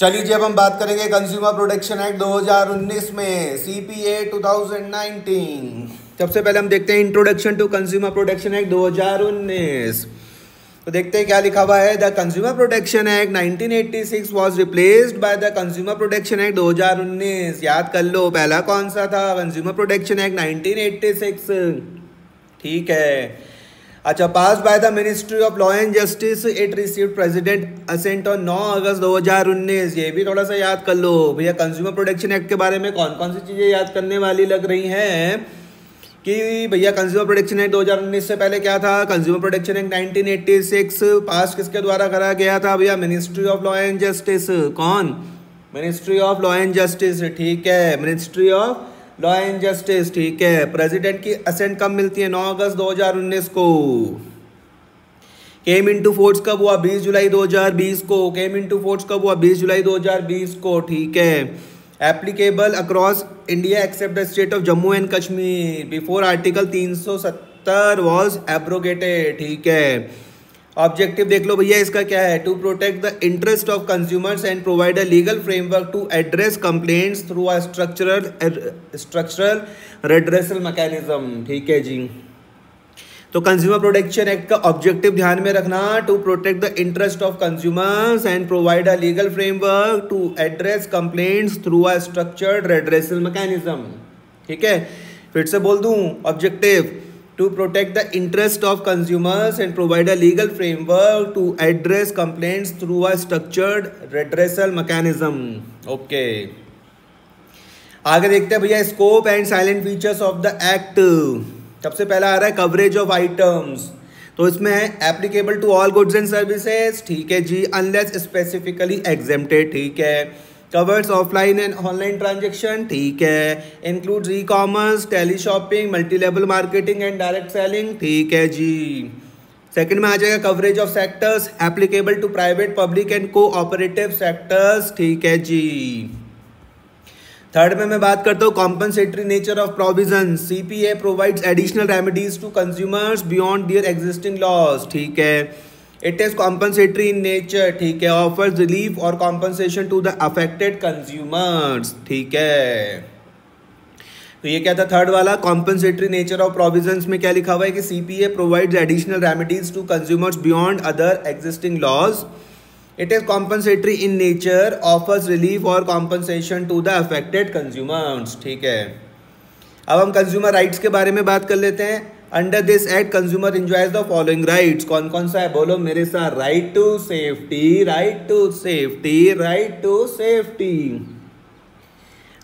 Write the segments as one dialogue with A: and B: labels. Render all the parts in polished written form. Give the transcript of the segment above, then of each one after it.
A: चलिए जी, अब हम बात करेंगे कंज्यूमर प्रोटेक्शन एक्ट 2019 में सीपीए 2019। सबसे पहले हम देखते हैं introduction to consumer protection act 2019। तो देखते हैं क्या लिखा हुआ है। The consumer protection act 1986 was replaced by the consumer protection act 2019। याद कर लो, पहला कौन सा था? Consumer protection act 1986। ठीक है, अच्छा। Pass by the ministry of law and justice, it received president assent on 9 August 2019। ये भी थोड़ा सा याद कर लो भैया। कंज्यूमर प्रोटेक्शन एक्ट के बारे में कौन कौन सी चीज़ें याद करने वाली लग रही हैं कि भैया कंज्यूमर प्रोटेक्शन एक्ट 2019 से पहले क्या था? कंज्यूमर प्रोटेक्शन एक्ट 1986 पास किसके द्वारा करा गया था भैया? Ministry of law and justice. कौन? Ministry of law and justice. ठीक है, ministry of law and justice. ठीक है, प्रेसिडेंट की असेंट कब मिलती है? 9 अगस्त 2019 को। केम इनटू फोर्स कब हुआ? 20 जुलाई 2020 को। केम इनटू फोर्स कब हुआ? 20 जुलाई 2020 को। ठीक है, applicable across India except the state of Jammu and Kashmir before article 370 was abrogated. ठीक है, ऑब्जेक्टिव देख लो भैया इसका क्या है? To protect the interest of consumers and provide a legal framework to address complaints through a structural redressal mechanism. ठीक है जी, तो कंज्यूमर प्रोटेक्शन एक्ट का ऑब्जेक्टिव ध्यान में रखना। To protect the interest of consumers and provide a legal framework to address complaints through a structured redressal mechanism. ठीक है, फिर से बोल दूं objective. To protect the interest of consumers and provide a legal framework to address complaints through a structured redressal mechanism. Okay. आगे देखते हैं भैया scope and salient features of the act. सबसे पहला आ रहा है कवरेज ऑफ आइटम्स। तो इसमें है applicable to all goods and services. ठीक है जी, अनलेस स्पेसिफिकली एग्जेम्प्टेड। ठीक है, covers offline and online transaction. ठीक है, includes e commerce, tele shopping, multi level marketing and direct selling. ठीक है जी। सेकंड में आ जाएगा coverage of sectors, applicable to private, public and cooperative sectors. ठीक है जी। थर्ड में मैं बात करता हूँ compensatory nature of provision. CPA provides additional remedies to consumers beyond their existing laws. ठीक है, it is compensatory in nature. ठीक है, ऑफर्स रिलीफ और compensation to the affected consumers. ठीक है, तो ये क्या था थर्ड वाला? कॉम्पनसेटरी नेचर ऑफ प्रोविजंस में क्या लिखा हुआ है कि CPA provides additional remedies to consumers beyond other existing laws. It is compensatory in nature, offers relief और compensation to the affected consumers. ठीक है, अब हम कंज्यूमर राइट्स के बारे में बात कर लेते हैं। Under this act consumer enjoys the following rights. कौन कौन सा है? बोलो मेरे साथ। Right to safety, right to safety, right to safety,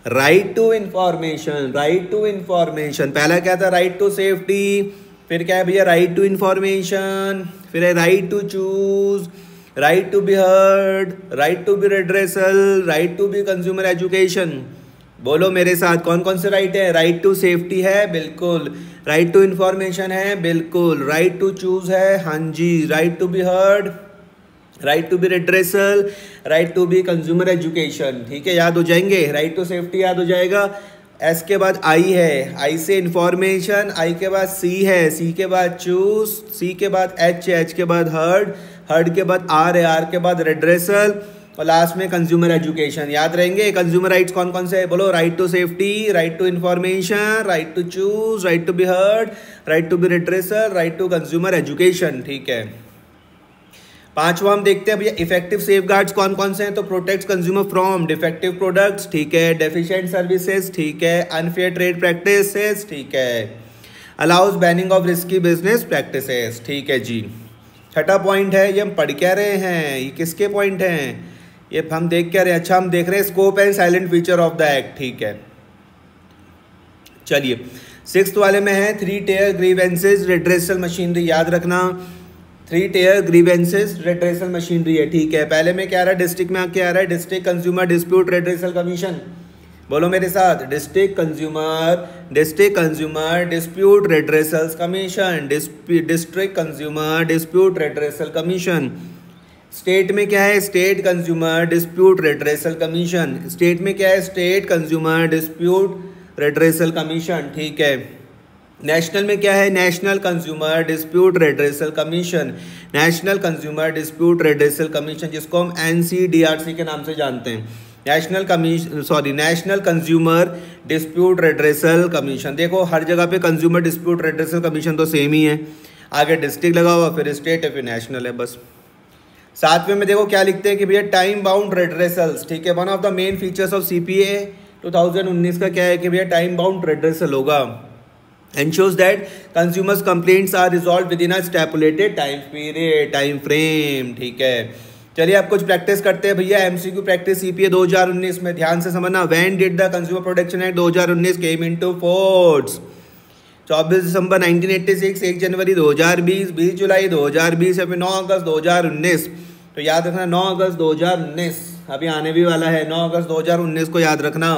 A: right to information, right to information. पहला क्या था? Right to safety. फिर क्या है भैया? Right to information. फिर है right to choose, right to be heard, right to be redressal, right to be consumer education. बोलो मेरे साथ, कौन कौन से राइट है? राइट टू सेफ्टी है, बिल्कुल। राइट टू इंफॉर्मेशन है, बिल्कुल। राइट टू चूज है, हाँ जी। Right to be heard, right to be redressal, right to be consumer education. ठीक है, याद हो जाएंगे। राइट टू सेफ्टी याद हो जाएगा। एस के बाद आई है, आई से इंफॉर्मेशन, आई के बाद सी है, सी के बाद चूज, सी के बाद एच है, एच के बाद हर्ड, हर्ड के बाद आर है, आर के बाद रेड्रेसल और लास्ट में कंज्यूमर एजुकेशन। याद रहेंगे। कंज्यूमर राइट्स कौन कौन से है? बोलो। Right to safety, right to information, right to choose, right to be heard, right to be redressal, right to consumer education. ठीक है, पांचवा हम देखते हैं भैया इफेक्टिव सेफगार्ड्स कौन कौन से हैं। तो protects consumer from defective products. ठीक है, डेफिशिएंट सर्विसेज। ठीक है, अनफेयर ट्रेड प्रैक्टिसेस। ठीक है, allows banning of risky business practices. ठीक है जी। छठा पॉइंट है, ये हम पढ़ क्या रहे हैं? ये किसके पॉइंट हैं? ये हम देख क्या रहे हैं? अच्छा, हम देख रहे हैं scope and silent feature of the act. ठीक है, चलिए सिक्स्थ वाले में है 3 टेयर ग्रीवेंसेज रेड्रेसल मशीनरी। याद रखना, 3 टेयर ग्रीवेंसेज रेड्रेसल मशीनरी है। ठीक है, पहले में क्या आ रहा है? डिस्ट्रिक्ट में क्या आ रहा है? District consumer dispute redressal commission. बोलो मेरे साथ। District consumer dispute redressal commission, district consumer dispute redressal commission. State में क्या है? State consumer dispute redressal commission. State में क्या है? State consumer dispute redressal commission. ठीक है, नेशनल में क्या है, national consumer dispute redressal commission, national consumer dispute redressal commission, जिसको हम NCDRC के नाम से जानते हैं, national consumer dispute redressal commission. देखो हर जगह पे कंज्यूमर डिस्प्यूट रेड्रेसल कमीशन तो सेम ही है, आगे डिस्ट्रिक्ट लगा हुआ, फिर स्टेट है, फिर नेशनल है बस। सातवें में देखो क्या लिखते हैं कि भैया टाइम बाउंड रेड्रेसल्स, ठीक है, one of the main features of CPA 2019 का क्या है कि भैया टाइम बाउंड रेड्रेसल होगा, ensures that consumers complaints are resolved within a stipulated time period, time frame, ठीक है। चलिए अब कुछ प्रैक्टिस करते हैं भैया, MCQ प्रैक्टिस CPA 2019 में, ध्यान से समझना। When did the consumer protection act 2019 came into force? 24 December 1986, 1 January 2020, 20 July 2020 या फिर 9 अगस्त 2019। तो याद रखना 9 अगस्त 2019 अभी आने भी वाला है, 9 अगस्त 2019 को याद रखना।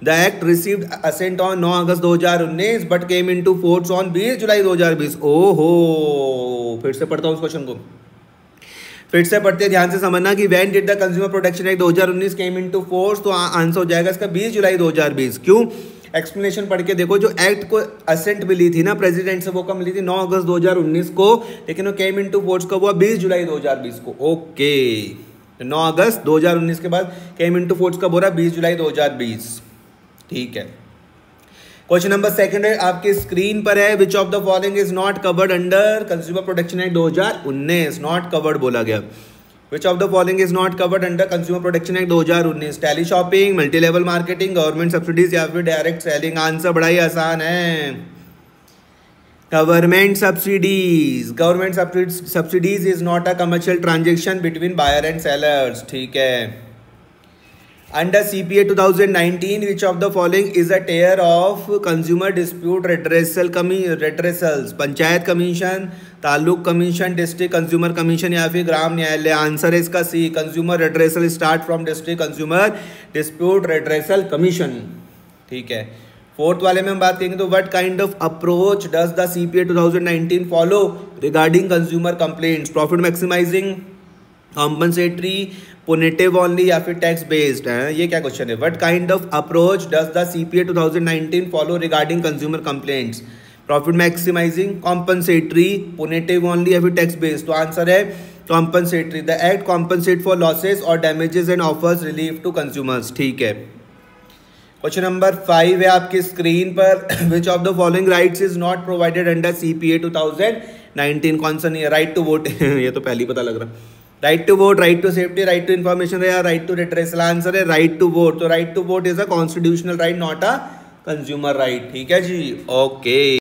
A: The act received assent on 9 August 2019 but came into force on 20 July 2020। ओहो, फिर से पढ़ता हूँ उस क्वेश्चन को, फिर से पढ़ते, ध्यान से समझना कि when did the consumer protection act 2019 came into force, तो आंसर हो जाएगा इसका 20 जुलाई 2020। क्यों? एक्सप्लेनेशन पढ़ के देखो, जो एक्ट को असेंट मिली थी ना प्रेसिडेंट से, वो कब मिली थी? 9 अगस्त 2019 को, लेकिन वो केम इनटू फोर्स कब हुआ? 20 जुलाई 2020 को। ओके, 9 अगस्त 2019 के बाद केम इनटू फोर्स कब हो रहा है? 20 जुलाई 2020, ठीक है। क्वेश्चन नंबर सेकंड है आपके स्क्रीन पर है, which of the following is not covered under consumer protection act 2019? Not covered बोला गया, which of the following is not covered under consumer protection act 2019? Tele shopping, multi level marketing, government subsidies या फिर direct selling? Answer बड़ा ही आसान है, government subsidies. Government subsidies is not a commercial transaction between buyer and sellers, ठीक है। Under CPA 2019, which of the following is a tier of consumer dispute redressals? Panchayat commission, taluk commission, district consumer commission या फिर ग्राम न्यायालय? Answer है इसका C, consumer redressal start from district consumer dispute redressal commission, ठीक है। फोर्थ वाले में हम बात करेंगे तो what kind of approach does the CPA 2019 follow regarding consumer complaints? Profit maximising, compensatory, punitive only या फिर टैक्स बेस्ड है? ये क्या क्वेश्चन है? What kind of approach does the CPA 2019 follow regarding consumer complaints? Profit maximising, compensatory, punitive only या फिर tax based? तो answer है compensatory. The act compensate for losses और damages and offers relief to consumers, ठीक है। Question number 5 है आपकी screen पर, which of the following rights is not provided under CPA 2019? कौन सा नहीं है? राइट टू वोट ये तो पहले ही पता लग रहा। Right to vote, right to safety, right to information या राइट टू रिट्रेसल? आंसर है राइट टू वोट। तो right to vote is a constitutional right, not a consumer right, ठीक है जी, ओके।